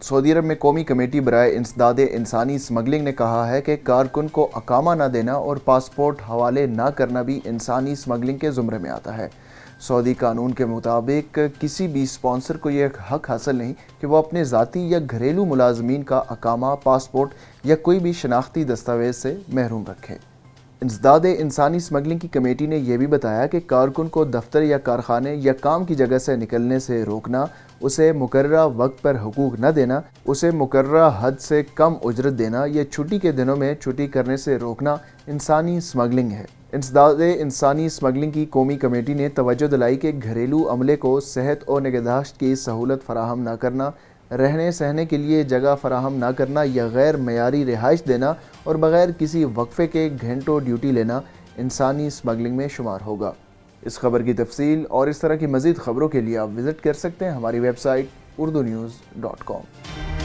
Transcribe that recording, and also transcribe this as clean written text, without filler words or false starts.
سعودی عرب میں قومی کمیٹی برائے انسداد انسانی اسمگلنگ نے کہا ہے کہ کارکن کو اقامہ نہ دینا اور پاسپورٹ حوالے نہ کرنا بھی انسانی اسمگلنگ کے زمرے میں آتا ہے۔ سعودی قانون کے مطابق کسی بھی اسپانسر کو یہ حق حاصل نہیں کہ وہ اپنے ذاتی یا گھریلو ملازمین کا اقامہ، پاسپورٹ یا کوئی بھی شناختی دستاویز سے محروم رکھے۔ انسداد انسانی اسمگلنگ کی کمیٹی نے یہ بھی بتایا کہ کارکن کو دفتر یا کارخانے یا کام کی جگہ سے نکلنے سے روکنا، اسے مقررہ وقت پر حقوق نہ دینا، اسے مقررہ حد سے کم اجرت دینا یا چھٹی کے دنوں میں چھٹی کرنے سے روکنا انسانی اسمگلنگ ہے۔ انسداد انسانی اسمگلنگ کی قومی کمیٹی نے توجہ دلائی کہ گھریلو عملے کو صحت اور نگہداشت کی سہولت فراہم نہ کرنا، رہنے سہنے کے لیے جگہ فراہم نہ کرنا یا غیر معیاری رہائش دینا اور بغیر کسی وقفے کے گھنٹوں ڈیوٹی لینا انسانی اسمگلنگ میں شمار ہوگا۔ اس خبر کی تفصیل اور اس طرح کی مزید خبروں کے لیے آپ وزٹ کر سکتے ہیں ہماری ویب سائٹ urdunews.com۔